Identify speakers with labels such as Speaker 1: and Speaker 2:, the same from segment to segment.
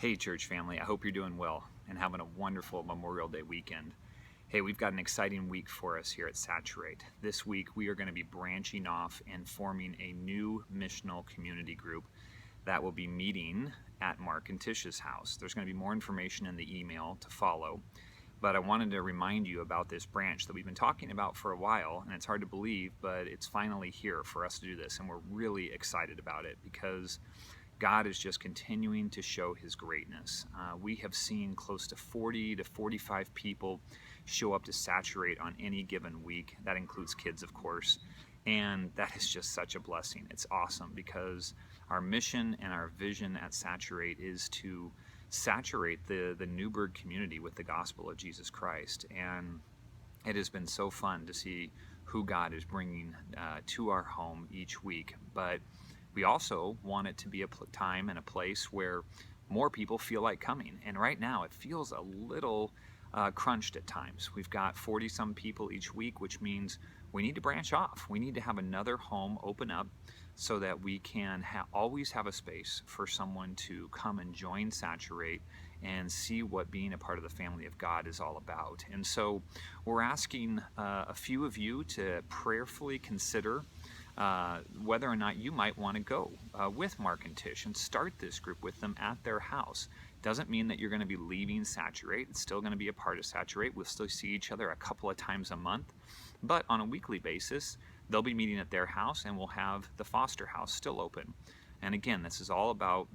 Speaker 1: Hey church family, I hope you're doing well and having a wonderful Memorial Day weekend. Hey, we've got an exciting week for us here at Saturate. This week we are going to be branching off and forming a new missional community group that will be meeting at Mark and Tish's house. There's going to be more information in the email to follow, but I wanted to remind you about this branch that we've been talking about for a while, and it's hard to believe, but it's finally here for us to do this, and we're really excited about it because God is just continuing to show His greatness. We have seen close to 40 to 45 people show up to Saturate on any given week. That includes kids, of course. And that is just such a blessing. It's awesome because our mission and our vision at Saturate is to saturate the Newburgh community with the gospel of Jesus Christ. And it has been so fun to see who God is bringing to our home each week. But we also want it to be a time and a place where more people feel like coming. And right now it feels a little crunched at times. We've got 40-some people each week, which means we need to branch off. We need to have another home open up so that we can always have a space for someone to come and join Saturate and see what being a part of the family of God is all about. And so we're asking a few of you to prayerfully consider whether or not you might want to go with Mark and Tish and start this group with them at their house. Doesn't mean that you're going to be leaving Saturate. It's still going to be a part of Saturate. We'll still see each other a couple of times a month, but on a weekly basis, they'll be meeting at their house, and we'll have the foster house still open. And again, this is all about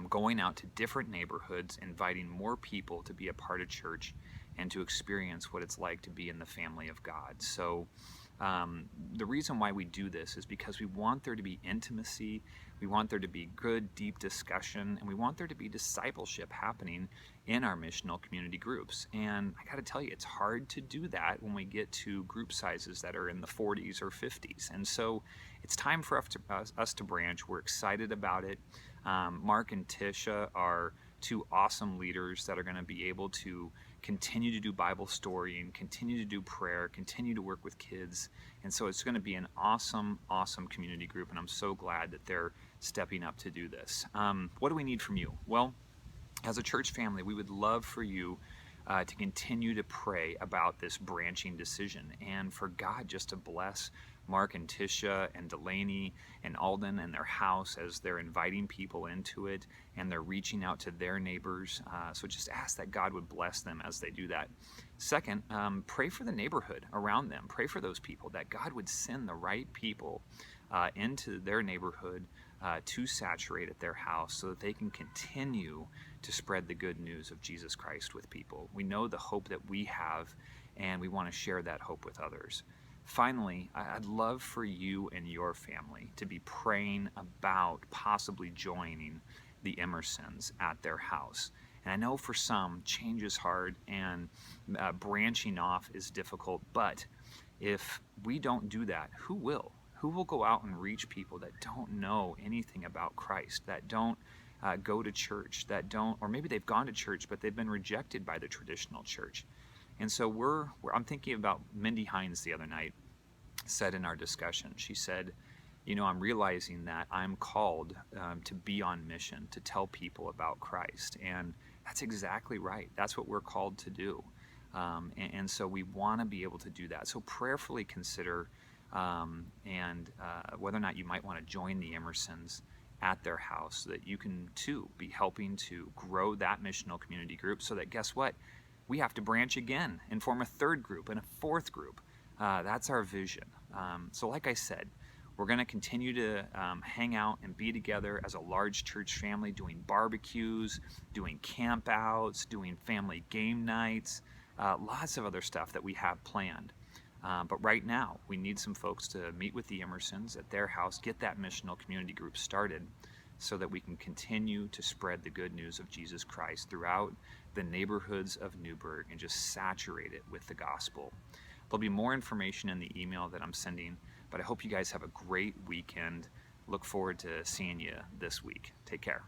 Speaker 1: going out to different neighborhoods, inviting more people to be a part of church and to experience what it's like to be in the family of God. So the reason why we do this is because we want there to be intimacy, we want there to be good, deep discussion, and we want there to be discipleship happening in our missional community groups. And I got to tell you, it's hard to do that when we get to group sizes that are in the 40s or 50s. And so it's time for us to branch. We're excited about it. Mark and Tisha are two awesome leaders that are going to be able to continue to do Bible storying, continue to do prayer, continue to work with kids. And so it's going to be an awesome, awesome community group, and I'm so glad that they're stepping up to do this. What do we need from you? Well, as a church family, we would love for you to continue to pray about this branching decision and for God just to bless Mark and Tisha and Delaney and Alden and their house as they're inviting people into it and they're reaching out to their neighbors. So just ask that God would bless them as they do that. Second, pray for the neighborhood around them. Pray for those people, that God would send the right people into their neighborhood to saturate at their house so that they can continue to spread the good news of Jesus Christ with people. We know the hope that we have, and we want to share that hope with others. Finally, I'd love for you and your family to be praying about possibly joining the Emersons at their house. And I know for some, change is hard and branching off is difficult, but if we don't do that, who will? Who will go out and reach people that don't know anything about Christ, that don't go to church, that don't, or maybe they've gone to church, but they've been rejected by the traditional church? And so I'm thinking about Mindy Hines the other night said in our discussion, she said, you know, I'm realizing that I'm called to be on mission, to tell people about Christ. And that's exactly right. That's what we're called to do. And so we want to be able to do that. So prayerfully consider whether or not you might want to join the Emersons at their house so that you can too be helping to grow that missional community group so that, guess what? We have to branch again and form a third group and a fourth group. That's our vision. So like I said, we're going to continue to hang out and be together as a large church family, doing barbecues, doing campouts, doing family game nights, lots of other stuff that we have planned. But right now, we need some folks to meet with the Emersons at their house, get that missional community group started so that we can continue to spread the good news of Jesus Christ throughout the neighborhoods of Newburgh and just saturate it with the gospel. There'll be more information in the email that I'm sending, but I hope you guys have a great weekend. Look forward to seeing you this week. Take care.